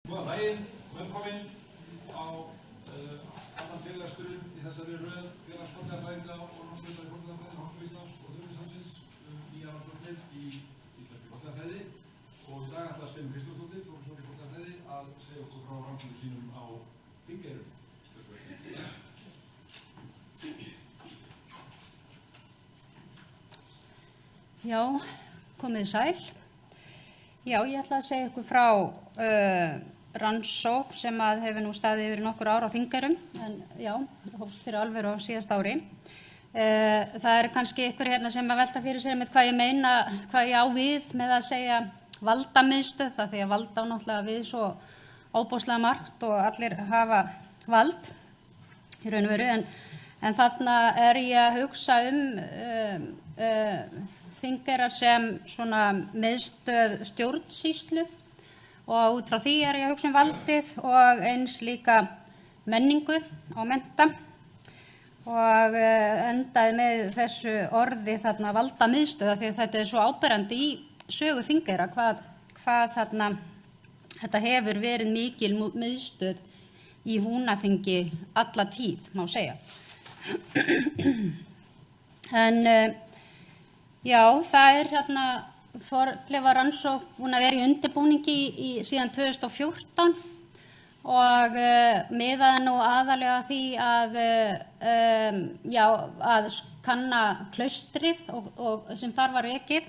Góðan daginn, velkomin á annan fyrirlesturinn í þessari röð félagsfornleifafræðinga og námsbrautar í fornleifafræði Háskóla Íslands og Þjóðminjasafnsins nýjar rannsóknir í íslenskri fornleifafræði og í dag ætlar Steinunn Kristjánsdóttir, prófessor í fornleifafræði, að segja okkur frá rannsóknum sínum á Þingeyrum. Já, komið sæl. Já, ég ætla að segja ykkur frá rannsókn sem hefur nú staðið yfir nokkur ár á Þingeyrum, en já, hófst fyrir alvöru á síðasta ári. Það kannski ykkur hérna sem að velta fyrir sér með hvað ég meina, hvað ég á við með að segja valdamiðstöð, það því að valda á náttúrulega við svo óbóðslega margt og allir hafa vald í raun og veru, en þarna ég að hugsa Þingeyrar sem svona miðstöð stjórnsýslu og út frá því ég að hugsa valdið og eins líka menningu og mennta og endaði með þessu orði þarna valdamiðstöð því að þetta svo áberandi í sögu Þingeyra hvað þarna þetta hefur verið mikil miðstöð í Húnaþingi alla tíð, má segja. En já, það hérna fornleifarannsókn búin að vera í undirbúningi síðan 2014 og miðaði nú aðalega því að kanna klaustrið og sem þar var rekið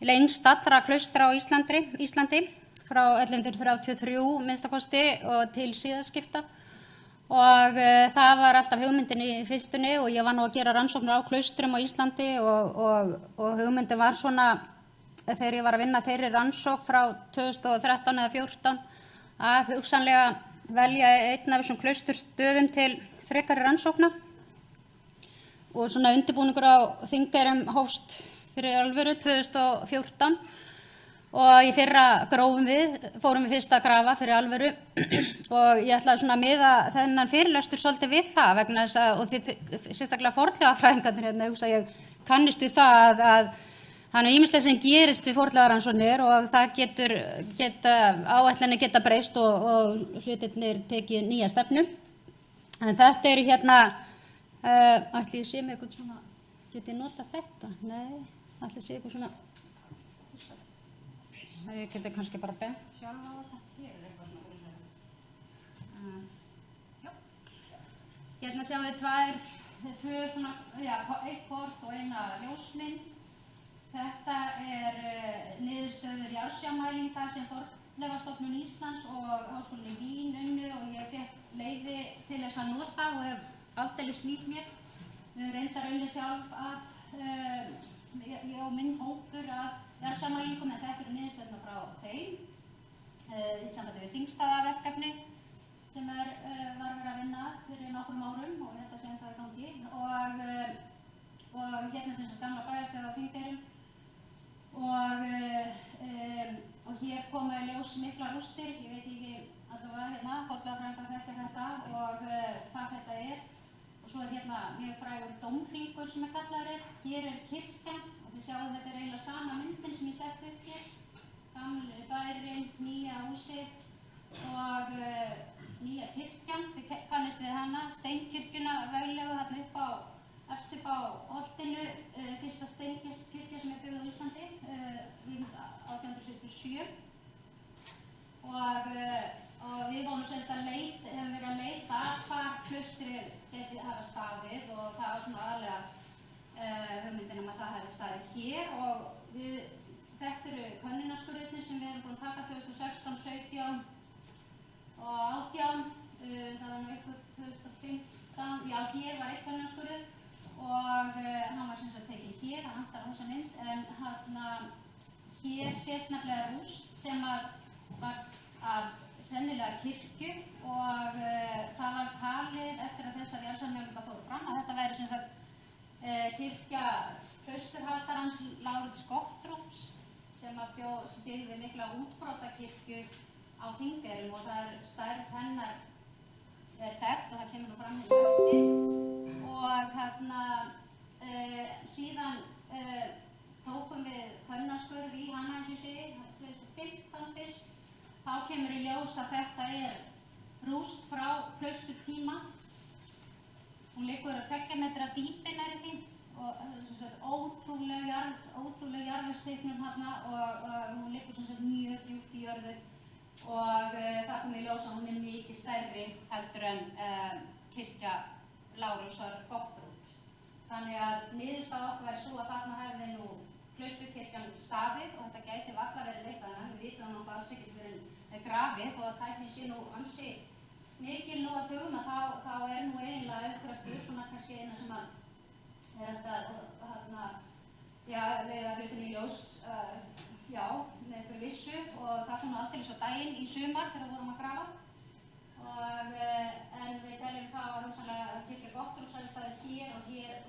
lengst allra klaustra á Íslandi frá 1133 minnstakosti og til síðaskipta. Og það var alltaf hugmyndin í fyrstunni og ég var nú að gera rannsóknir á klaustrum á Íslandi og hugmyndin var svona þegar ég var að vinna þeirri rannsókn frá 2013 eða 2014 að hugsanlega velja einn af þessum klausturstöðum til frekari rannsókna og svona undirbúningur á Þingeyrum hófst fyrir alvöru 2014 og í fyrra fórum við fyrst að grafa fyrir alvöru og ég ætlaði svona að miða þennan fyrirlestur svolítið við það vegna þess að, og þið sérstaklega fornleifafræðingarnir hérna hugsa ég kannist við það að það er ýmislegt sem gerist við fornleifarannsóknir og það áætlanir geta breyst og hlutirnir tekið nýja stefnu. En þetta hérna, ætli ég sé mig eitthvað svona, geti notað þetta? Nei, ætli ég sé eitthvað svona. Ég geti kannski bara bent sjálf á þetta. Hér eitthvað svona. Hérna sjáum við tvö svona, eitt kort og eina ljósmynd. Þetta niðurstöður jarðsjármælinga sem Fornleifastofnun Íslands og Háskólinn í Vín unnu og ég fékk leyfi til þess að nota og hef aldeilis nýtt mér. Reyndar unni sjálf ég og minn hópur að jarðsjármælingum en þetta niðurstöðuna frá þeim í sambandi við Þingstaðaverkefni sem var verið að vinna fyrir nokkrum árum og þetta sem það í gangi og hérna sem gamla bæjarstæði á Þingeyrum og hér koma í ljós mikla rústir, ég veit ekki allavega hérna, fornleifafræðingar þekkja þetta og hvað þetta og svo hérna mjög frægur dómhringur sem kallaður hér kirkjan og þið sjáum þetta eiginlega sama myndin sem ég setti upp hér, gamli bærinn, nýja húsið og nýja kirkjan, þið kannist við hana, steinkirkjuna veglegu þarna efst upp á holtinu, fyrsta steinkirkja sem byggð á Íslandi, 1877 og við vorum semst hefum verið að leita hvar klaustrið geti hafa staðið og það var svona aðalega hugmyndin að það hefði staðið hér og þetta eru könnunarskurðirnir sem við erum búin að taka 2016, 17 og 18, það var nú eitthvað 2015, já hér var eitt könnunarskurður og hann var sem sagt tekinn hér, hann vantar á þessa mynd, en hér sést nefnilega rúst sem var af sennilega kirkju og það var talið eftir að þessar jarðsjármælingar fóru fram að þetta væri sem sagt kirkja klausturhaldarans Lárits Gottrúms sem byggði mikla útbrotakirkju á Þingeyrum og það stærð hennar þekkt og það kemur nú fram hérna eftir og síðan tókum við könnunarskurð í hana eins og sé 2015 fyrst þá kemur í ljós að þetta rúst frá klausturtíma. Hún liggur 2 metra dýpi nærri því og ótrúleg jarðvegsteiknum þarna og hún liggur mjög djúpt í jörðu og það kom í ljós að hún mikið stærri heldur en kirkja Lárusar Gottrúds. Þannig að niðurstaða okkar væri svo að þarna hefði nú klausturkirkjan staðið og þetta gæti varla verið neitt annað. Við vitum náttúrulega alls ekkert fyrir grafið og að tæknin sé nú ansi mikil nú að dögum að þá nú eiginlega uppgröftur svona kannski eina sem að þetta leiða hlutin í ljós með einhverju vissu og það kom nú aldrei svo daginn í sumar þegar við vorum að grafa en við teljum þá að hugsanlega kirkja Gottrúds hafi staðið hér og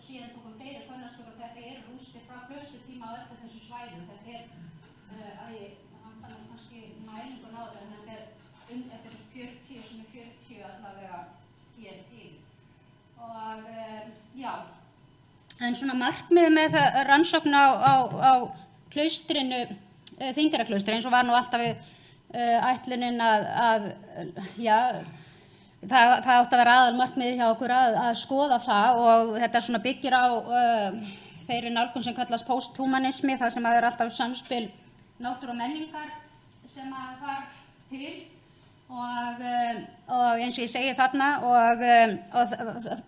síðan tókum fleiri könnunarskjöl og þetta rústir frá klausturtíma á öllu þessu svæði. Þetta hann talar kannski mælingun á þetta en þetta eftir 40 sem 40 allavega hér yfir. Og en svona markmið með rannsókn á klaustrinu, Þingeyjarklaustri eins og var nú alltaf ætlunin að það átti að vera aðalmarkmið hjá okkur að skoða það og þetta svona byggir á þeirri nálgun sem kallast posthumanismi, þar sem alltaf samspil náttúru og menningar sem að þarf til og eins og ég segi þarna og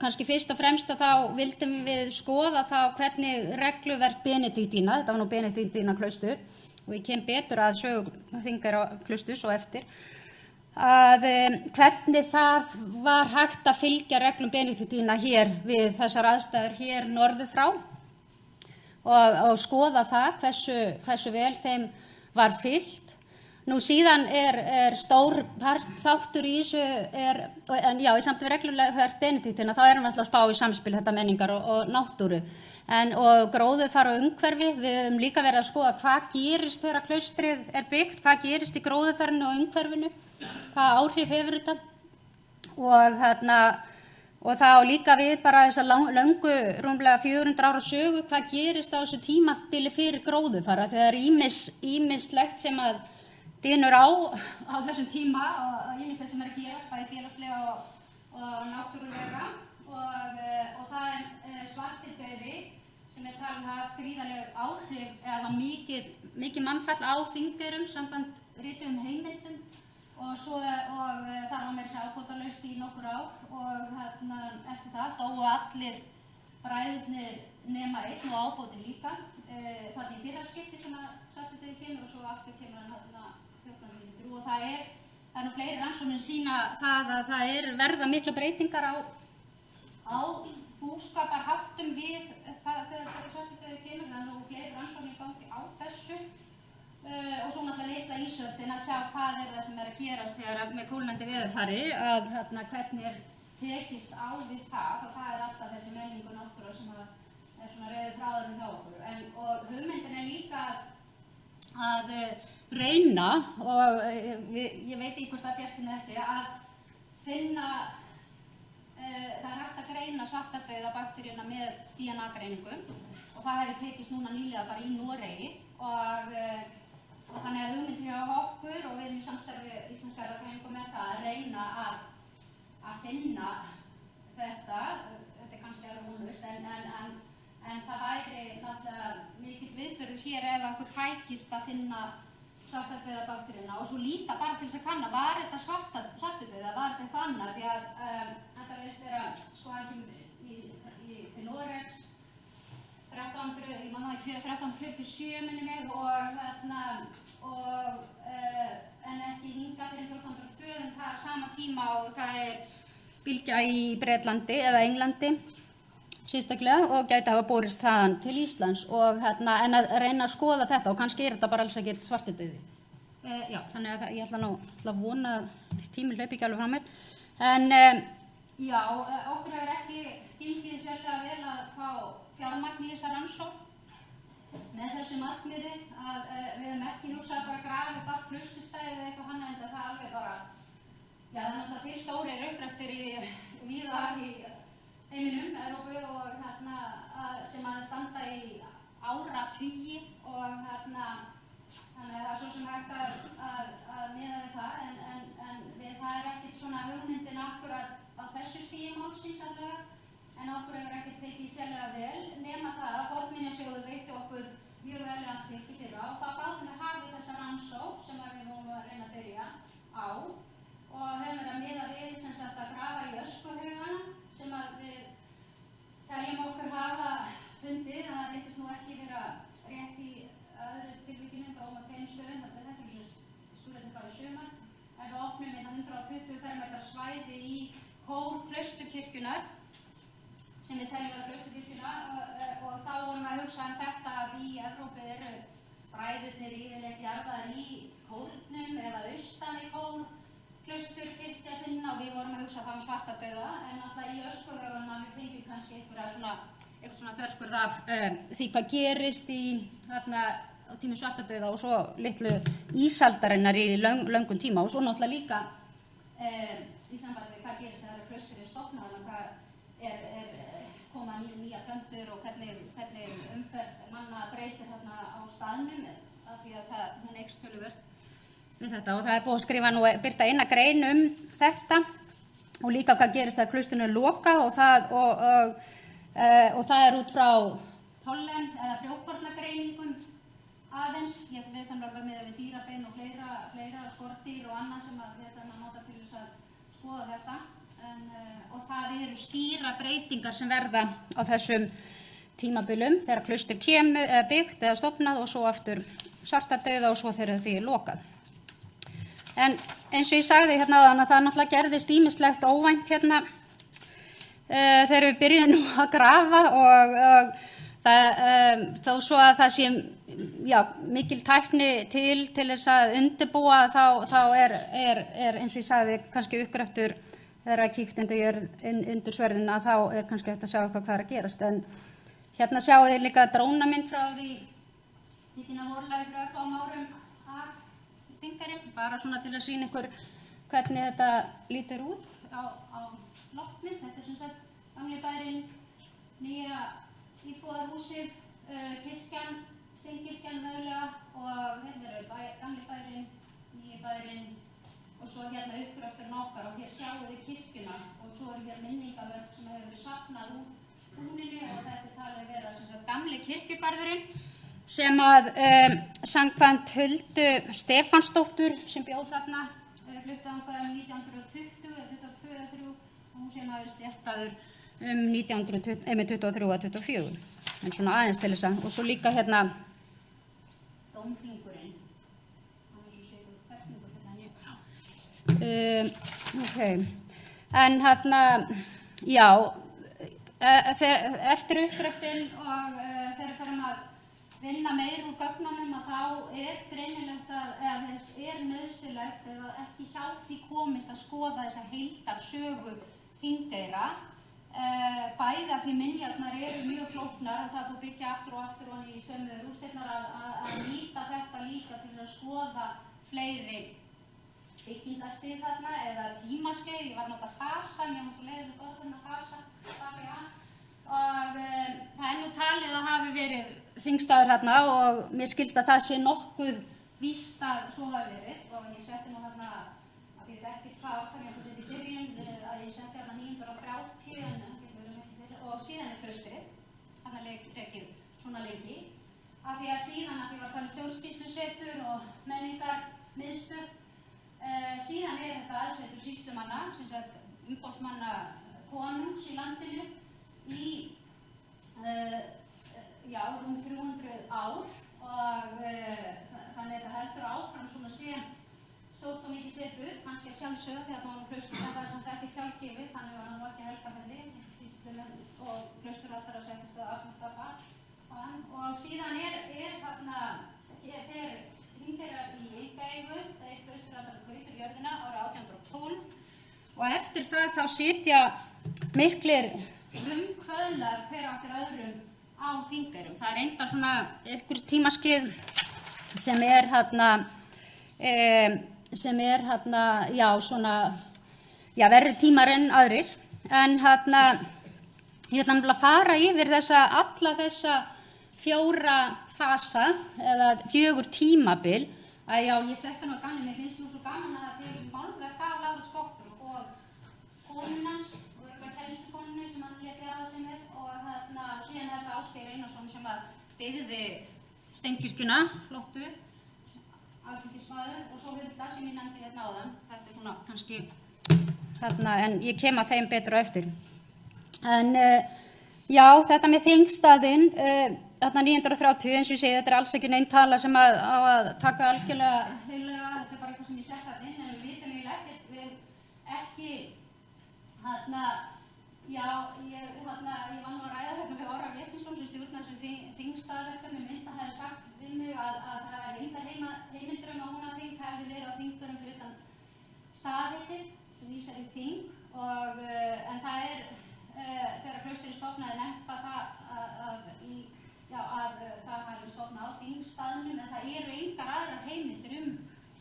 kannski fyrst og fremst að þá vildum við skoða þá hvernig regluverk Benediktína, þetta var nú Benediktína klaustur og ég kem betur að sögu Þingeyjarklausturs og eftir að hvernig það var hægt að fylgja reglum Benediktína hér við þessar aðstæður hér norður frá og skoða það hversu vel þeim var fylgt. Nú síðan stór þáttur í þessu en í samt við reglulega Benediktína þá við alltaf að spá í samspil þetta menningar og náttúru og gróðurfar og umhverfi. Við höfum líka verið að skoða hvað gerist þegar klaustrið byggt, hvað gerist í gróðurfarinu og umhverfinu, hvaða áhrif hefur þetta og það á líka við bara þessa löngu rúmlega 400 ára sögu, hvað gerist á þessu tímabili fyrir gróðurfara þegar ýmislegt sem að dynur á þessum tíma og ýmislegt sem að gerast bæði félagslega og náttúrulega og það svartidauði sem talin hafa gríðarleg áhrif eða mikið mannfall á Þingeyrum samkvæmt rituðum heimildum og það var meira sér ábótalaust í nokkur ár og eftir það dóu allir bræðurnir nema einn og ábótin líka þarna í fyrra skipti sem að svartidauði kemur og svo aftur kemur hann 1493 og það nú fleiri rannsóknir sýna það að það verða mikla breytingar á búskaparháttum við það þegar svartidauði kemur, það nú fleiri rannsóknir í gangi á þessu og svo náttúrulega litla ísöldin að sjá hvað það sem að gerast þegar með kólnandi veðurfari að hvernig tekist á við það og það alltaf þessi menning og náttúra sem svona reiður þráðurinn hjá okkur og hugmyndin líka að reyna og ég veit ekki hvort það bjassin ekki að finna það hægt að greina svartadauða bakteríuna með DNA-greiningu og það hefur tekist núna nýlega bara í Noregi og þannig að hugmyndin hjá okkur og við erum í samstarfi íslenska erfðagreiningu með það að reyna að finna þetta kannski alveg vonlaust en það væri náttúrulega mikill viðburður hér ef okkur tækist að finna svartadauða bakteríuna og svo líka bara til þess að kanna var þetta svartadauða, var þetta eitthvað annað því að þetta veist vera svæðum í Noregs 1347 minni mig en ekki hingað fyrir 1402 en það sama tíma og það bylgja í Bretlandi eða Englandi sérstaklega og gæti hafa borist þaðan til Íslands og en að reyna að skoða þetta og kannski þetta bara alls ekkert svartidauði. Þannig að ég ætla nú að vona að tíminn hlaupi ekki alveg frá mér en okkur ekki gengið sérlega vel að fá fjármagn í þessa rannsókn með þessu markmiði að við höfum ekki hugsað bara að grafa upp allt klausturstæði eða eitthvað annað en það alveg bara það er náttúrulega til stórir uppgreftir víða í heiminum, Evrópu og sem að standa í áratugi og Þannig að það svo sem hægt að miða við það, en það ekkert svona hugmyndin akkurat á þessu stigi málsins allavega, en okkur hefur ekkert tekið sérlega vel, nema það að Fornminjasjóður veitti okkur mjög velugan styrk í fyrra og þá gátum við hafið þessa rannsókn sem við vorum að reyna að byrja á og höfum verið að miða við sem sagt að grafa í öskuhaugana sem að við teljum okkur hafa fundið að það reyndist nú ekki vera rétt í öðru tilvíkinu frá með 2 stöðum, þetta er þessi stúrleitin frá í sumar, en við opnum þetta 120 fermetra svæði í kór Klausturkirkjunnar sem við teljum að Klausturkirkjuna og þá vorum við að hugsa þetta að í Evrópu eru bræðurnir yfirleitt jarðaðir í kórnum eða austan í kór Klausturkirkja sinna og við vorum að hugsa það svartadauða en alltaf í öskuhaugunum við fengjum kannski eitthvað svona þverskurð af því hvað gerist í þarna á tími svartadauða og svo litlu ísaldarinnar í löngum tíma og svo náttúrulega líka í sambandi við hvað gerist þegar klausturinn stofnað og hvað koma nýja plöntur og hvernig umferð manna breytir þarna á staðnum af því að hún eykst töluvert við þetta og það er búið að skrifa nú birta eina grein þetta og líka hvað gerist þegar klausturinn er lokað og það er út frá pollen eða frjókornagreiningum aðeins, við þannig alveg með við dýrabein og fleira skordýr og annað sem við ætlum að nota til þess að skoða þetta og það eru skýra breytingar sem verða á þessum tímabilum þegar klaustur kemur byggt eða stofnað og svo aftur svartadauða og svo þegar því er lokað. En eins og ég sagði hérna áðan að það náttúrulega gerðist ýmislegt óvænt hérna þegar við byrjuðum nú að grafa og þó svo að það sé mikil tækni til þess að undirbúa þá er eins og ég sagði kannski uppgreftur þegar að kíkt undir sverðin að þá er kannski hægt að sjá hvað er að gerast en hérna sjáu þið líka drónamynd frá því tíkina vorlega fyrir örfáum árum af Þingeyrum, bara svona til að sýna ykkur hvernig þetta lítur út á loftmynd, þetta er sem sagt gamli bærinn, nýja íbúðarhúsið, kirkjan, steinkirkjan mögulega og hérna eru gamli bærinn, nýji bærinn og svo hérna uppgröfturinn okkar og hér sjáu þið kirkjuna og svo hér minningaverk sem hefur verið safnað úr túninu og þetta talið vera sem sagt gamli kirkjugarðurinn sem að samkvæmt Huldu Stefánsdóttur sem bjóð þarna flutti þangað 1920 eða 22 eða 23 og hún sem hafi sléttaður 1923 eða 24 en svona aðeins til þess að og svo líka hérna dómhringurinn en hérna já eftir uppgröftinn og þegar förum að vinna meir úr gögnunum að þá greinilegt eða þess nauðsynlegt eða ekki hjá því komist að skoða þessa heildarsögu Þingeyra bæði að því minjarnar eru mjög flóknar og það er búið að byggja aftur og aftur og í sömu rústirnar að nýta þetta líka til að skoða fleiri byggingastig þarna eða tímaskeið, ég var að nota fasa, mér finnst að leiðilegt orðin að fasa og það nú talið að hafi verið þingstaður hérna og mér skilst að það sé nokkuð víst að svo hafi verið og ég setti nú hérna að ég ekki hvað ákvæmlega að setja í byrjun að ég setti hérna 930 og síðan er klaustrið að það rekið svona lengi af því að síðan að því var talið stjórnsýslusetur og menningarmiðstöð síðan þetta aðsetur sýslumanna sem sagt umboðsmanna konungs í landinu í rúm 300 ár og þannig að þetta heldur áfram svona sé stórt og mikið setur, kannski að sjálfsögða þegar það var klaustur, það er samt ekki sjálfgefið, þannig var hann nú ekki Helgafelli, sýslumenn og klausturhaldar að setjast á Arnarstapa og síðan þarna þeir Þingeyrar í einkaeigu, þeir klausturhaldar kaupir jörðina ára 1812 og eftir það þá sitja miklir frumkvöðlar hver áttir öðrum á Þingeyrum. Það er enda svona einhver tímaskeið sem er verri tímar en aðrir. En ég ætla að fara yfir alla þessa 4 fasa eða 4 tímabil. Já, ég setti nú að ganni, mér finnst nú svo gaman að það er málverk af Lárus Gottur og konunans og eitthvað kennslukonunni sem hann léti aða sig með og síðan er það Ásgeir Einarsson sem byggði Steinkirkjuna, flottu, alþingismaður og svo Hulda sem ég nefndi hérna áðan. Þetta er svona kannski en ég kem að þeim betur á eftir. En já, þetta með þingstaðinn, 930, eins og ég segi, þetta er alls ekki neinn tala sem á að taka algjörlega heilega, þetta er bara eitthvað sem ég sett þarna inn, en við vitum eiginlega ekkert, við ekki, já, ég var nú að ræða þetta við Orra Véstinsson sem stjórnar þessu þingstaðverkefni, mynda hefði sagt við mig að það er engar heimildir að Húnaþing hefði verið á þingunum fyrir utan staðheitið sem vísar í þing en það er þegar Klausturinn stofnaði nefnt að það hefði stofnað á þingstaðnum en það eru engar aðrar heimildir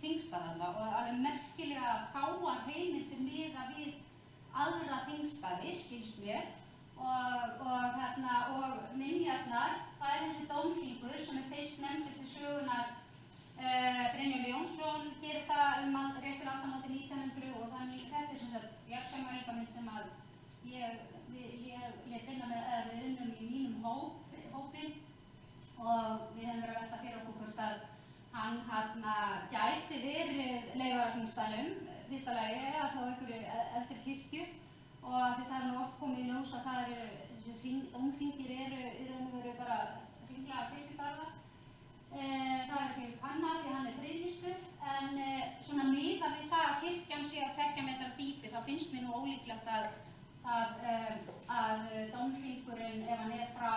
þingstaðana og alveg merkilega fáar heimildir miðað við aðra þingstaði, skilst mér, og minjarnar, það er þessi dómhringur sem er fyrst nefndur til sögunar Brynjólfur Jónsson gerir það réttur aldamótin 1900 og þannig þetta er sem sagt jafnsamvælingamynd sem að ég lét vinna með, eða við unnum í mínum hópi og við hefum verið að velta fyrir okkur hvort að hann gæti verið Leifaraþingstaðnum fyrsta lagi eða þá einhverju eldri kirkju og það er nú oft komið í ljós að það eru þessi dómhringir eru bara hringlaga kirkjugarðar. Það er ekki kannað því hann er friðlýstur en svona miðað við það að kirkjan sé á 2 metra dýpi þá finnst mér nú ólíklegt að dómhringurinn ef hann er frá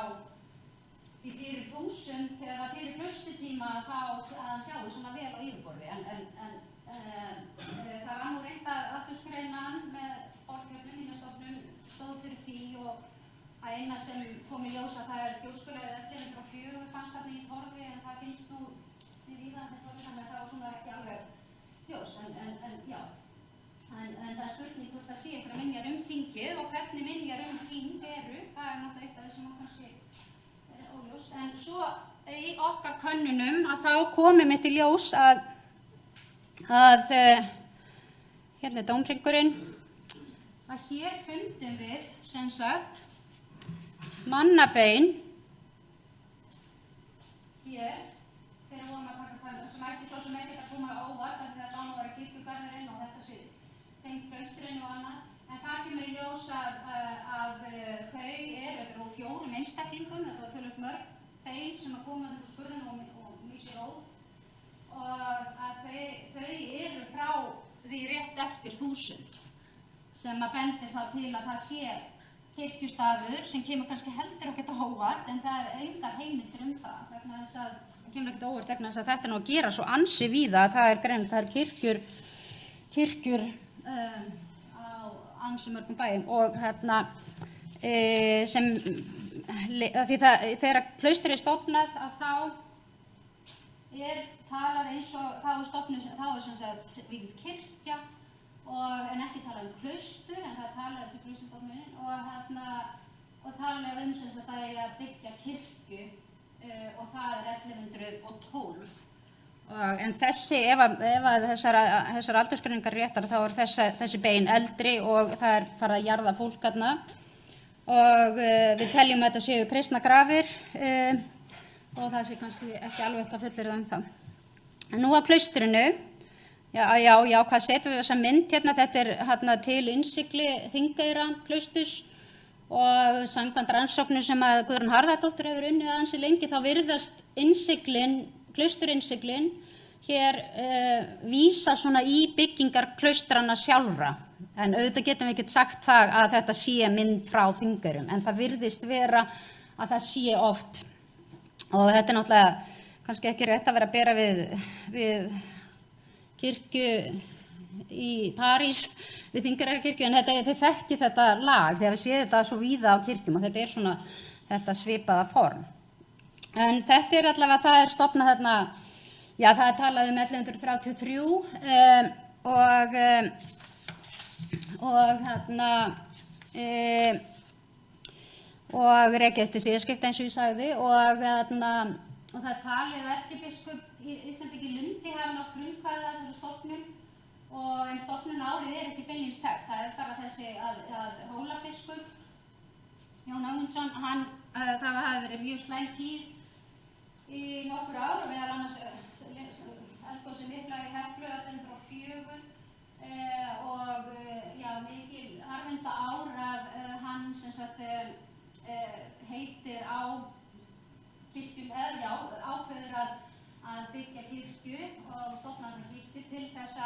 því fyrir 1000 eða fyrir klaustutíma þá að hann sjáu svona vel á yfirborði en það var nú reynt að aldursgreinan með borgjöfnum, Minjastofnun stóð fyrir því og að eina sem kom í ljós að það er gjóskulegið 1104 fannst þarna í torfi en það finnst nú í víðandi torfi þannig að það var svona ekki alveg ljós en já en það er spurning hvort það sé einhverja minjar þingið og hvernig minjar þing eru, það er náttúrulega eitt af þessum kannski er óljóst en svo í okkar könnunum að þá komum við til ljós að hérna er dómhringurinn að hér fundum við sem sagt mannabein hér þegar vorum að taka könnun sem ætti svo sem ekkert að koma á óvart af því að það var kirkjugarðurinn og þetta sé tengt Klausturinn og annað en það kemur í ljós að þau eru 4 einstaklingum þetta var tölvöld mörg bein sem að koma til skurðin og mikið róð og að þau eru frá því rétt eftir 1000 sem að bendir þá til að það sé kirkjustaður sem kemur kannski heldur ekkert á óvart en það er engar heimildir það vegna þess að það kemur ekkert á óvart vegna þess að þetta er nú að gera svo ansi víða að það er greinilegt það er kirkjur á ansi mörgum bæjum og sem því þegar Klaustur er stofnað að þá er talað eins og þá er sem sagt vígð kirkja en ekki talað klaustur en það er talað þessi klausturstofnunin og talað sem sagt að það er að byggja kirkju og það er 1112 en ef þessar aldursgreiningar réttar þá er þessi bein eldri og það er farið að jarða fólk þarna og við teljum að þetta séu kristna grafir og það sé kannski ekki alveg að fullyrða það. En nú að Klausturinu, já, hvað setjum við þessa mynd hérna, þetta er til innsigli Þingeyra klausturs og samkvæmt rannsóknum sem að Guðrún Harðardóttir hefur unnið ansi lengi, þá virðast klausturinnsiglin hér vísa svona í byggingar klaustranna sjálfra. En auðvitað getum við ekki sagt það að þetta sé mynd frá Þingeyrum, en það virðist vera að það sé oft. Og þetta er náttúrulega kannski ekki rétt að vera að bera við kirkju í París, við Þingeyrakirkju, en þið þekkið þetta lag þegar við séum þetta svo víða á kirkjum og þetta er svona þetta svipaða form. En þetta er allavega, það er stofnað þarna, já það er talað 1133 og rekið eftir síðaskipta eins og ég sagði og og það talið að erkibiskup Íslendingi Lundi hafi nátt frumkvæði að þessari stofnun og en stofnun árið ekki beinlínis þekkt. Það bara þessi að Hólabiskup Jón Ögmundsson, það hafi verið mjög slæm tíð í nokkur ár og meðal annars eldgosið mikla í Heklu 1804 og mikil harðinda ár að hann sem sagt heitir á kirkjum ákveður að byggja kirkju og stofnar kirkju til þess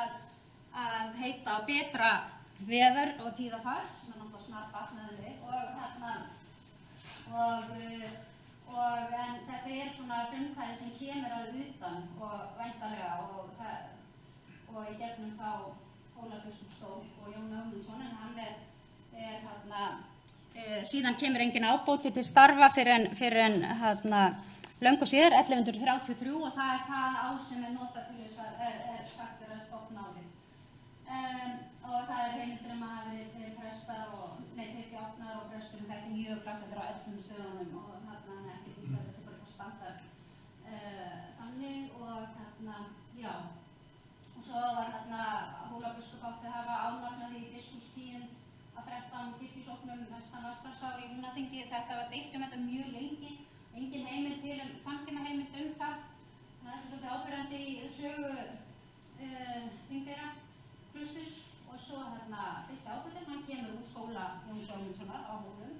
að heita á betra veður og tíðafar sem náttúrulega snarbatnaði en þetta svona frumkvæði sem kemur að utan og væntanlega og í gegnum þá Ólafur Stór og Jón Ögmundsson en hann síðan kemur engin ábóti til starfa fyrir en löngu síðar 1133 og það það ár sem notað til þess að sagt að stofna árið. Og það heimildir að hafa verið prestar og tekjuofnar og prestur þetta mjög klassættir á öllum stöðunum og þarna ekki því að þessi bara standard þannig og og svo var Hólabiskup átti að hafa ánafnað í biskupstíund á 13 kirkjusóknum vestan Vatnsdalsár í Húnaþingi. Þetta var deilt þetta mjög lengi, engin heimild til samtíma heimild það. Það svolítið áberandi í sögu Þingeyra klausturs og svo fyrsti ábyrgðin, hann kemur úr skóla Jóns Ögmundssonar á Hólum,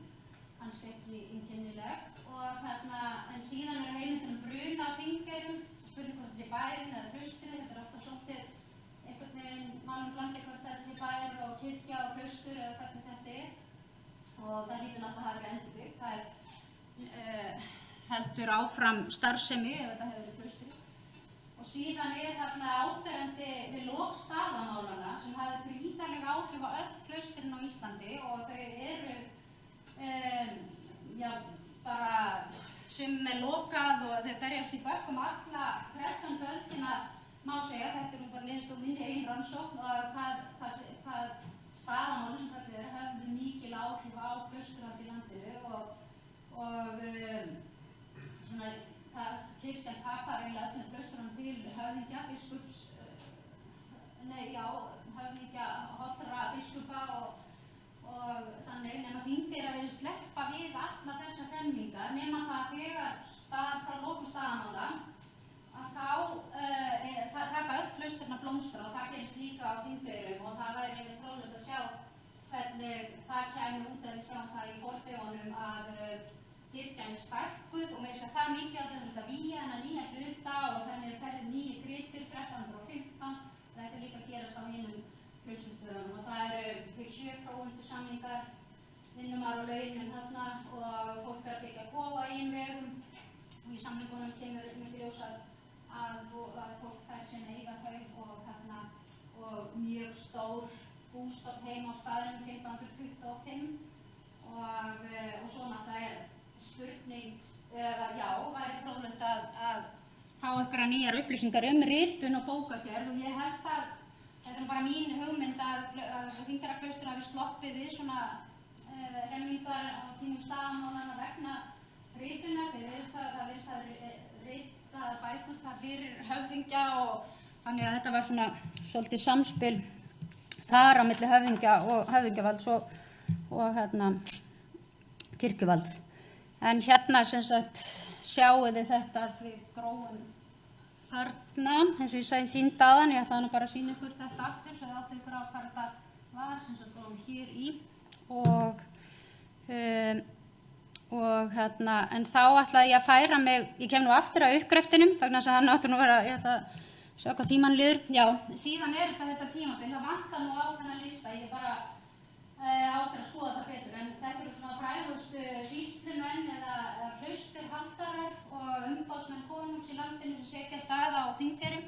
hann skrekki einkennilegt og en síðan heimildin bruna á Þingeyrum, spurning hvort þessi bærin eða klaustrið, þetta alltaf svolítið einhvern veginn málum blandi hvort þessi bær og kirkja og klaustur eða hvernig þetta og það lítur náttúrulega að hafa verið endurbyggt. Það heldur áfram starfsemi ef þetta hefur verið klaustri og síðan áberandi við lok staðamálanna sem hafði gríðarleg áhrif á öll klaustrin á Íslandi og þau bara sem lokað og þau berjast í bökkum alla 13. öldina má segja, þetta bara liðst og minni eigin rannsókn og hvað staðamáli sem þetta höfðu mikil áhrif á klausturhald í landinu og kirkjan tapar eiginlega öllum klausturhaldum til höfðingja, biskups, höfðingja, hollra biskupa og þannig nema Þingeyrar vilja sleppa við alla þessar hremmingar nema það þegar frá lokum staðamála að þá taka öll klausturna blómstra og það gerist líka á Þingeyrum og það væri einmitt fróðlegt að sjá hvernig það kæmi út að við sjáum það í fornþjóðunum að kirkjan stækkuð og með þess að það mikið að þetta víja þennan nýja hluta og þannig ferðið nýju gripir 1315 þetta líka að gerast á hinum klaustursstöðunum og það fyrir 7 prófundarsamningar vinnumar og launum þarna og fólk að byggja kofa í vegum og í samningunum kemur mjög ljósar að fólk fær sinna eiga þau og mjög stór bústofn heim á staðinum 1525 og svona það spurning væri fróðlegt að fá einhverjar nýjar upplýsingar ritun og bókagerð og ég held að þetta bara mín hugmynd að Þingeyraklaustur hafi sloppið við svona hremmingar á tímum staðamálanna vegna ritunar, það virðist að ritaðar bækur það fyrir höfðingja og þannig að þetta var svona svolítið samspil þar á milli höfðingja og höfðingjavalds og kirkjuvalds. En sem sagt sjáu þið þetta að við gróum þarna, eins og ég sagði sýnda áðan, ég ætlaði bara að sýna ykkur þetta aftur, svo þið áttu ykkur á hvað þetta var, sem sagt gróum hér í en þá ætlaði ég að færa mig, ég kem nú aftur að uppgreftinum, vegna þess að hann áttu nú vera, ég ætla að sjá hvað tíman líður, já, síðan þetta tímabil, það vantar nú á þennan lista, ég bara áttur að skoða það betur, en þetta eru svona frægustu sýslumenn eða klausturhaldarar og umboðsmenn konungs í landinu sem setja staða á Þingeyrum.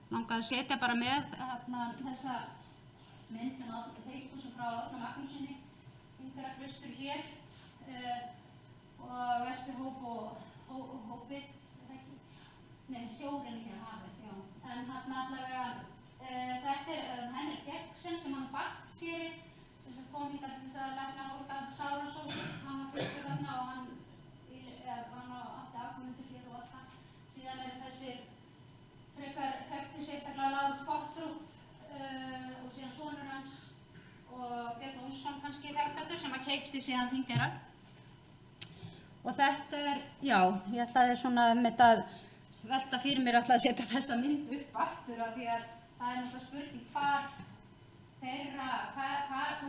Langaði að setja bara með þessa mynd sem Teikursson frá Árna Magnússyni, Þingeyraklaustur hér og Vesturhóp og Hópið, sjórinn hér hafið, já. En allavega þetta Henrik Bjergsen sem hann Bartskeri kom hingað til þess að lækna úr sárasótt, hann var fyrstur þarna og hann átti afkomendur hér og allt það. keypti síðan Þingeyrar. Og þetta já, ég ætlaði svona að velta fyrir mér, ætlaði að setja þessa mynd upp aftur af því að það náttúrulega spurning hvort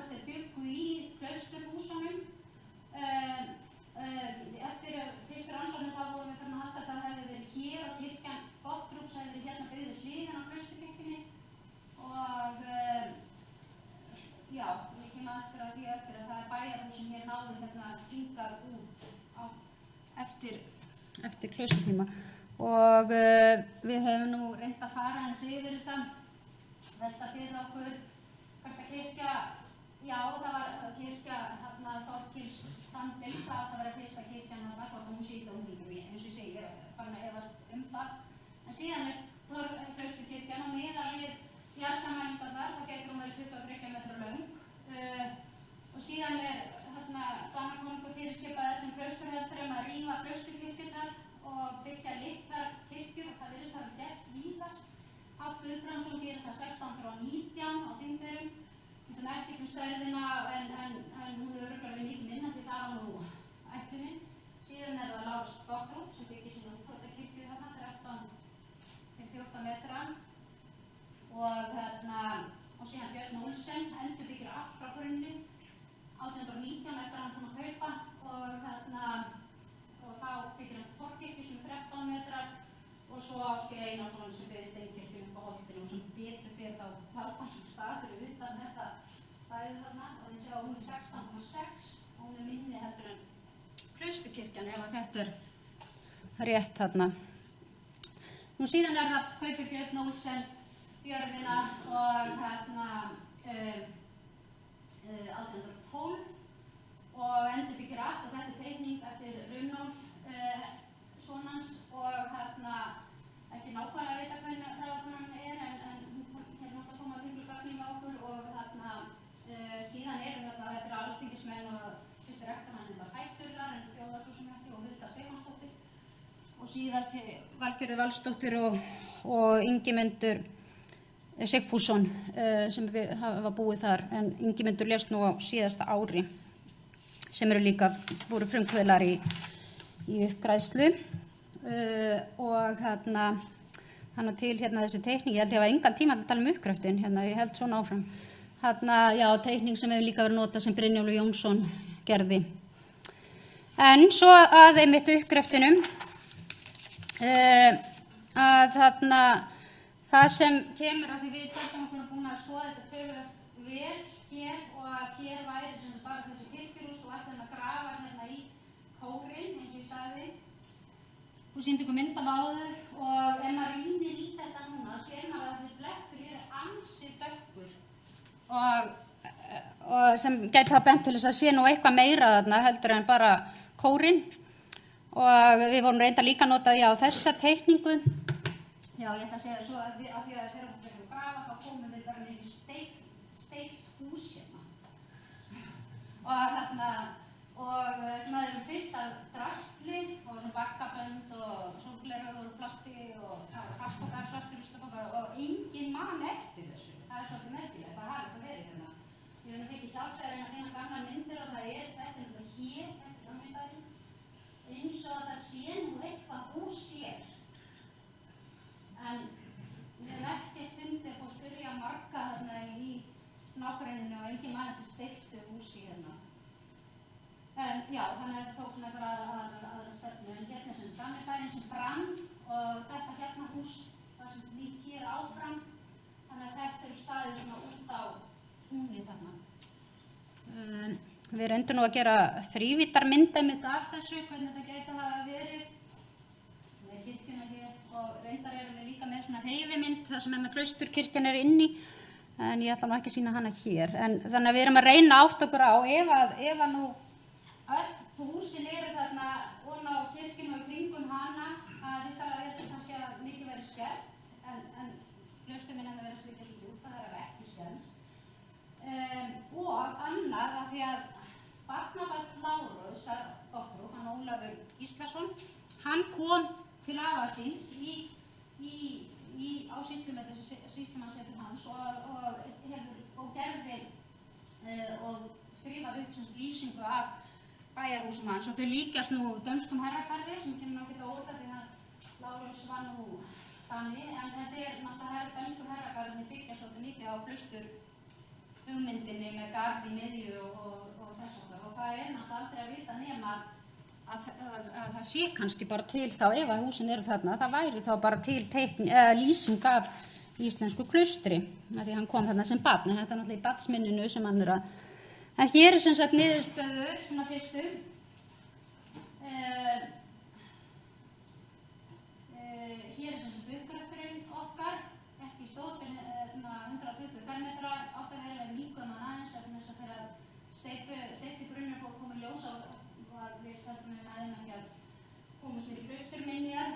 þeir bjuggu í klausturhúsunum. Eftir fyrstu rannsóknir þá vorum við farin að halda að það hefði verið hér og kirkjan Gottrúps hefði verið hérna byggð við hliðina á klausturkirkjunni og já, ég kem aftur að því eftir að það bæjarhús sem hér náðu hingað út eftir klausturtíma. Og við höfum nú reynt að fara eins yfir þetta, velta fyrir okkur hvert að kirkja, já það var kirkja Þorkils Þandels, það var fyrsta kirkjan hvort að hún sé ekki á unglingum, eins og ég segi, ég er farin að efast það. En síðan klausturkirkjan og miðað við jarðsamælingarnar, þá getur hún verið 23 metra löng og síðan Danakonungur fyrirskipaði öllum klausturhöldum að rífa klausturkirkjurnar og byggja litlar kirkjur og það virðist hafa gert víðast. Páll Guðbrandsson gerir það 1619 á Þingeyrum. Þetta nætti ykkur stærðina en hún er örugglega mikið minna því það var nú ætlunin. Síðan það Lárus Gottrúps sem byggir sína útvartakirkju þarna 13-14 metra og síðan Björn Olsen endurbyggir allt frá grunni 1819 eftir hann búinn að kaupa og þá byggir hann Torkirkju sem 13 metrar og svo Ásgeir Einarsson sem byggði steinkirkju upp á Holtinu og sem betur fyrir þá valdansum stað fyrir utan þetta staðið þarna og þið sjá hún er 16,6 og hún er minni heldur en klausturkirkjan ef að þetta er rétt þarna. Nú síðan það kaupir Björn Olsen jörðina og 1812 og endurbyggir allt og þetta er teikning eftir Runolf sonans og ekki nákvæmlega að vita hvernig ráðkonan er en hún hérna að koma að byggja gögnin á okkur og síðan þetta er alþingismenn og fyrsti rektorinn var fætturðar en bjóðar svo sem ekki og Hulda Stefánsdóttir og síðast Valgerður Valsdóttir og Ingimundur Sigfússon sem hafa búið þar en Ingimundur lést nú á síðasta ári sem eru líka voru frumkvöðlar í uppgræðslu og þannig til þessi teikning, ég held ég hafa engan tíma að tala uppgröftin, ég held svona áfram já, teikning sem hefur líka verið notað sem Brynjólfur Jónsson gerði. En svo að einmitt uppgröftinum að það sem kemur að því við tekjum okkur búin að skoða þetta töluvert vel hér og að hér væri sem bara þessi kirkjuhús og ætlaðum að grafa hérna í kórinn eins og ég sagði. Þú sýndi ykkur mynd af áður og ef maður rýnir í þetta núna sér maður að þessi blettur hér er ansi dökkur og sem gæti það bent til þess að sé nú eitthvað meira þarna heldur en bara kórinn og við vorum reynda líka að nota þessa teikningu. Já, ég ætla að segja svo að því að þegar við verðum að grafa þá komum við bara niður í steikt hús hérna. Og sem að eru fyllt af drasli og bakkabönd og sólgleraugur og plasti og plastpokar, svartir ruslapokar og enginn man eftir þessu. Það er svolítið merkilegt, það hafi eitthvað verið hérna. Við höfum fengið hjálp að reyna að finna gamla myndir og það er þetta hér, þetta er gamleiðbærin, eins og það sé nú eitthvað hús hér. En við höfum ekki fundið og spyrja marga þarna í nágrenninu og engin mann til steiktu húsi hérna. En já, þannig að þetta tók svona eitthvað aðra stefnu. En hérna sem Skammerbærin sem brann og þetta hérna hús var sem nýtt hér áfram. Þannig að þetta eru staðið svona út á túnni þarna. Við reyndum nú að gera þrívítarmynd einmitt af þessu, hvernig þetta gæti hafa verið. Með kirkjuna hér og reyndar erum við líka með svona hreyfimynd, það sem með klausturkirkjan er inni, en ég ætla nú ekki að sýna hana hér. En þannig að við erum að reyna átt okkur á, ef að nú öll húsin eru þarna ofan á kirkjunni og í kringum hana, að fyrst alveg þetta kannski að mikið verið skemmt, en klausturminn að vera slikja svolítið út, það er ekki skemmt. Og annað að því að barnabarn Lárusar Gottrúps, hann Ólafur Gíslason, hann kom til afa síns á sýslumannssetur hans og gerði og skrifaði upp lýsingu af bæjarhúsum hans og þau líkjast nú dönskum herragarði sem kemur ekkert á óvart því að Lárus var nú Dani, en þetta náttúrulega dönsku herragarðinni byggja svolítið mikið á klaustur hugmyndinni með garð í miðju og þess og það náttúrulega aldrei að vita nema að það sé kannski bara til þá ef að húsin eru þarna, það væri þá bara til lýsing af íslensku klaustri, því hann kom þarna sem barn, en þetta er náttúrulega í barnsminninu sem hann að. En hér sem sagt niðurstöður, svona fyrstu. Hér sem sagt uppgröfturinn okkar, ekki stórt, en 120 fermetra, átti að vera mýkuðum hann aðeins, þess að þeirra steypti grunnur fór komið ljós á, við þarfum aðeins ekki að komast í klausturminjar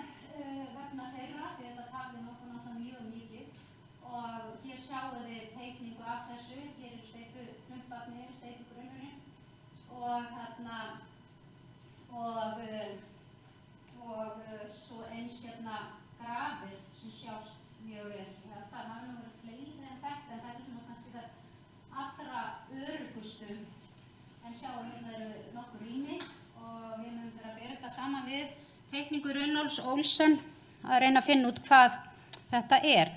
vegna þeirra, því þetta tafði nokkuð náttúrulega mjög mikið. Og hér sjáum við teikningu af þessu, hér eru steypuklumpar, steypugrunnurinn og þarna og svo eins hérna grafir sem sjást mjög vel. Það hafa nú verið fleiri en þetta, en þetta er svona kannski það allra öruggustu. En sjáum hérna eru nokkur rými og við höfum verið að bera þetta saman við teikningu Runolfs Olsen að reyna að finna út hvað þetta er.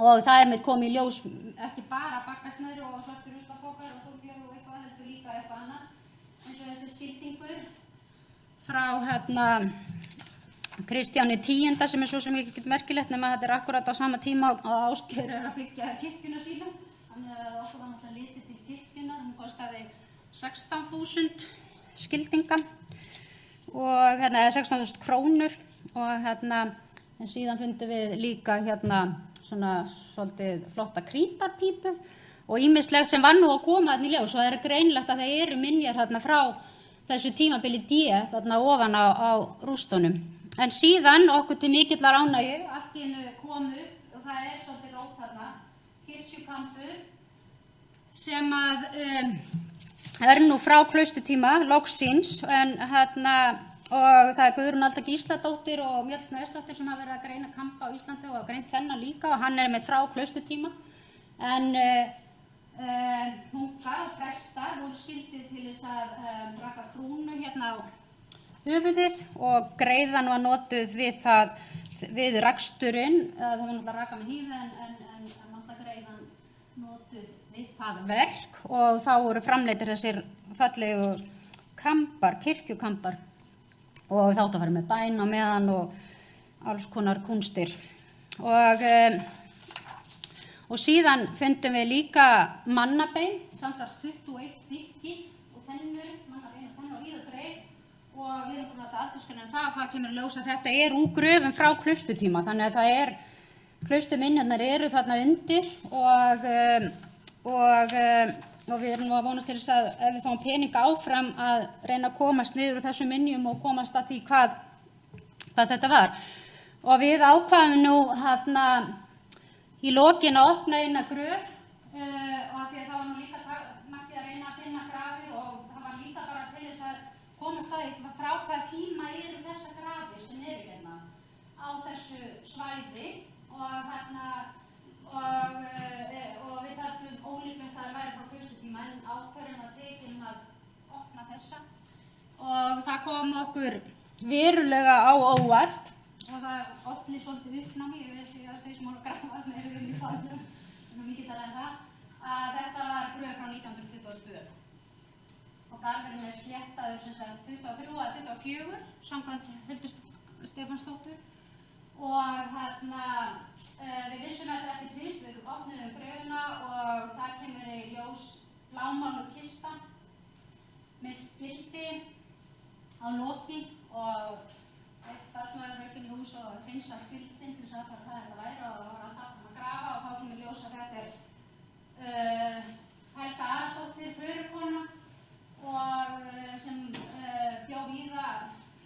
Og það með komið í ljós ekki bara bakkasnæður og svartur ruslapokar og sólgleraugu og eitthvað, heldur líka eitthvað annað. Eins og þessi skiltingur frá Kristjáni X sem er svo sem ekki merkilegt nema að þetta er akkurat á sama tíma og Ásgeir að byggja kirkjuna sína. Þannig að okkur var náttúrulega litið til kirkjuna, hún kostaði 16.000 skildinga og 16.000 krónur og en síðan fundum við líka svona svolítið flotta krítarpípu og ýmislegt sem var nú að koma þarna í ljós og það er greinlegt að það eru minjar þarna frá þessu tímabili D þarna ofan á rústunum. En síðan okkur til mikillar ánægju allt í einu komu og það er svolítið rót þarna, kirkjukampur sem að er nú frá klaustutíma, loksins, en og það er Guðrún Alda Gísladóttir og Mjöll Snæsdóttir sem hafa verið að greina kampa á Íslandi og hafa greint þennan líka og hann er með frá klaustutíma. En munkar og prestar voru skyldir til þess að braka krúnu hérna á höfuðið og greiðan var notuð við raksturinn, það var náttúrulega raka með hýfi en náttúrulega greiðan notuð við það verk og þá voru framleiddir þessir fallegu kampar, kirkjukampar. Og þátt að fara með bæn á meðan og alls konar kúnstir. Og síðan fundum við líka mannabein, samtals 21 stykki og tennur, mannabein og tennur og íðugreif og við erum búin að láta aldurskunni en það kemur í ljós að þetta er úr gröfum frá klaustutíma. Þannig að það er, klaustuminjarnar eru þarna undir og við erum nú að vonast til þess að ef við fáum pening áfram að reyna að komast niður úr þessum minjum og komast að því hvað þetta var. Og við ákvaðum nú í lokin að opna eina gröf og því að það var nú líka margir að reyna að finna grafir og það var líka bara til þess að komast að því frá hvaða tíma eru þessar grafir sem eru hérna á þessu svæði og við þarfum ólíklegt að það væri frá klaustutíma en ákvörðun var tekin að opna þessa og það kom okkur verulega á óvart og það olli svolítið uppnámi, ég veist að þau sem voru að grafa þarna eru í salnum, mikið talað að þetta var gröf frá 1922 og garðurinn er sléttaður sem sagt 23 að 24 samkvæmt Hildur Stefánsdóttur og við vissum að þetta ekki trist, við opnuðum gröfuna og það kemur í ljós blámáluð kista með spildi á loki og eitt starfsmaður raukinn í hús og hreinsa spildin til þess að hvað þetta væri og það var alltaf að grafa og þá kemur í ljós að þetta er Helga Aradóttir, förukona og sem bjó víða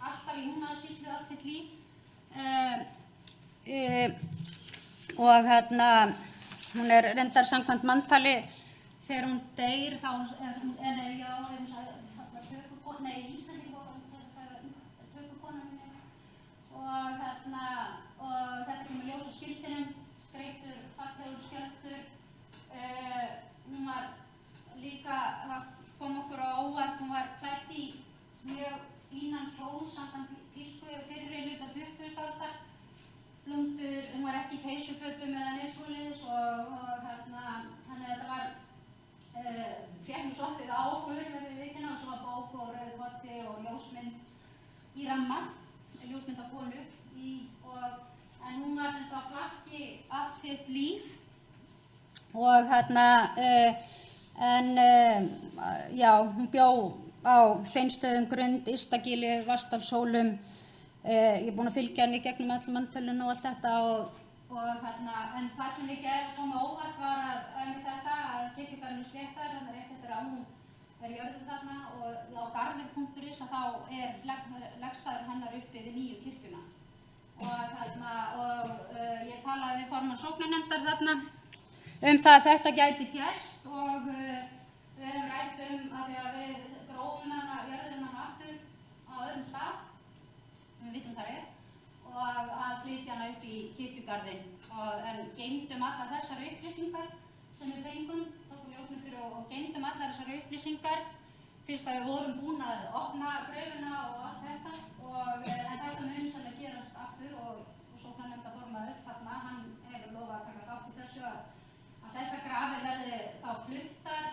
alltaf í Húnavatnssýslu allt sitt líf. Og hún er reyndar samkvæmt manntali þegar hún deyr þá og þetta kemur ljós á skildinum, skreyttur, fallegur skjöldur. Hún var líka, það kom okkur okkur á óvart. Hún var klædd í mjög fínan kjól samkvæmt tísku fyrri hluta 20. aldar. Blúndur, hún var ekki í peysufötum eða neitt svoleiðis og þannig að þetta var fékk nú svolítið á okkur verðið vikina og svo var bók og rauð votti og ljósmynd í ramma, ljósmynd af konu en hún var sem sagt á flakki allt sitt líf og já, hún bjó á Sveinsstöðum, Grund, Ystagili, Vatnsdalshólum. Ég búin að fylgja henni gegnum öll manntölun og allt þetta en það sem við komum á óvart var að þetta að kirkjugarðurinn Sléttar, rétt eftir að hún jörðuð þarna og á garðir.is að þá leggstaður hennar uppi við nýju kirkjuna og ég talaði við formann sóknarnefndar þarna það að þetta gæti gerst og við höfum rætt að því að við grófum jörðum hana aftur á öðrum stað, við vitum það og að flytja hana upp í kirkjugarðinn en geymdum allar þessar upplýsingar sem við fengum, tókum ljósmyndir og geymdum allar þessar upplýsingar fyrst að við vorum búin að opna gröfina og allt þetta en þetta mun sem að gerast aftur og sóknarnefndarformaður þarna, hann hefur lofað að taka þátt í þessu að þessar grafir verði þá fluttar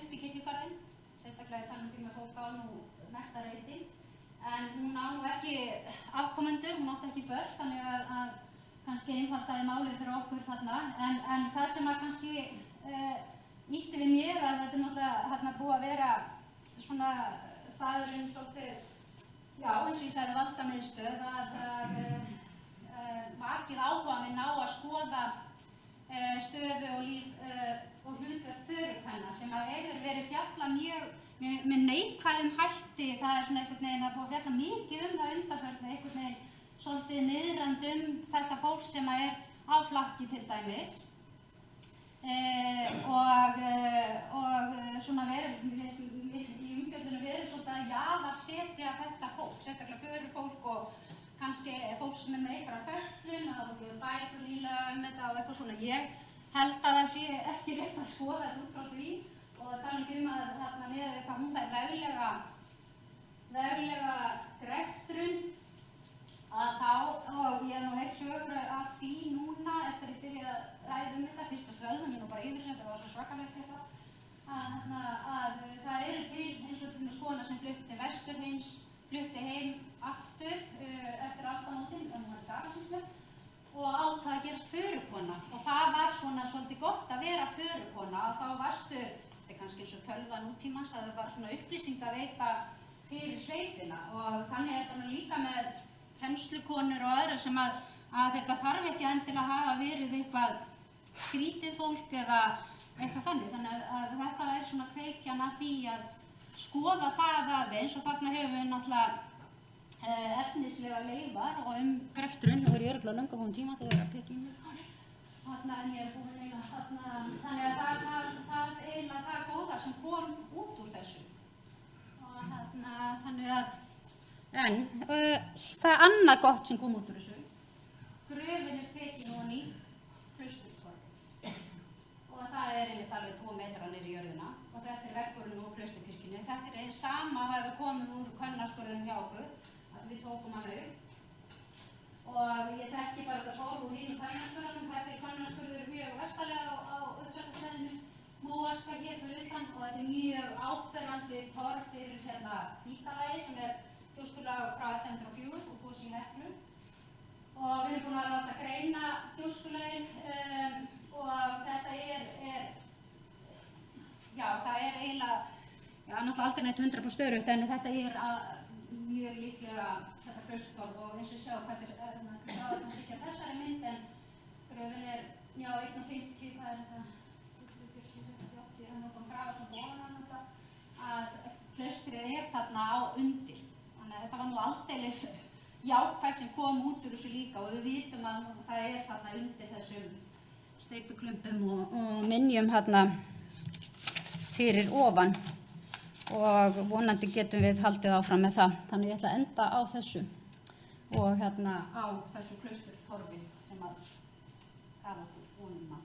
upp í kirkjugarðinn, sérstaklega í talningum með fólk á nú nektarreiti. En hún á nú ekki afkomendur, hún átti ekki börn, þannig að kannski einfaldaði málið fyrir okkur þarna. En það sem að kannski ýtti við mér að þetta náttúrulega búið að vera svona staðurinn svolítið, já eins og ég sagði valdamiðstöð að vakið áhuga minn á að skoða stöðu og líf og hlutverk förukvenna sem að hefur verið fjallað mjög með neikvæðum hætti, það svona einhvern veginn að búið að fjalla mikið það undanförnu, einhvern veginn svolítið niðrandi þetta fólk sem er á flakki til dæmis og svona verið í umfjöldunum verið svolítið að jaðarsetja þetta fólk, sérstaklega förufólk og kannski fólk sem með einhverja fötlun og það voru bækur líla þetta og eitthvað svona. Ég held að það sé ekki rétt að skoða þetta út frá því og tala að þarna niður við hvað hún fær veglega greftrun að þá, og ég nú heilt sögur af því núna eftir að ég byrja að ræða þetta, fyrst að þvöldum ég nú bara yfir sem þetta var svo svakalegt eitthvað að það eru til eins og til skona sem flutti til Vesturheims, flutti heim aftur eftir aldamótin, en hún var Dalasísleg og á það að gerast förukona og það var svona svolítið gott að vera förukona og þá varstu kannski eins og tölva nútímans að það var svona upplýsingaveita fyrir sveitina og þannig þetta líka með kennslukonur og öðru sem að þetta þarf ekki endilega að hafa verið eitthvað skrítið fólk eða eitthvað þannig að þetta svona kveikjan að því að skoða það aðeins og þarna hefur við náttúrulega efnislega leifar og greftrun og ég örugglega löngu búin tíma þegar að pekja en ég búin þannig að það eiginlega það góða sem kom út úr þessu og þannig að það er annað gott sem kom út úr þessu. Gröfin tekin ofan í Klausturtorgi og það einmitt alveg 2 metra niður í jörðina og þetta veggurinn úr Klausturkirkjunni. Þetta eins sama hafi komið úr kvennaskurðum hjá okkur að við tókum hana upp og ég þekki bara þetta fór úr hínum kvennaskurðum, þetta kvennaskurður mjög vestalega á uppsættasvæðinu, Móaska hér fyrir utan og þetta mjög áberandi torf fyrir Hvítalagi sem gjóskulagur frá 1104 og búið sín Heklu og við erum búin að láta greina gjóskulagin og þetta já það eiginlega, já náttúrulega aldrei neitt 100% störugt en þetta mjög líklega þetta Klausturtorg og eins og ég sjá hvað þetta ekki að þessari mynd en gröfin já 1,50, hvað þetta? 80, hann er búin að grafa svona ofan að klaustrið þarna á undir. Þannig að þetta var nú aldeilis jákvæð sem kom út úr þessu líka og við vitum að það þarna undir þessum steypuklumpum og minjum þarna fyrir ofan og vonandi getum við haldið áfram með það. Þannig ég ætla að enda á þessu og á þessu Klausturtorfi sem að gaf okkur vonum að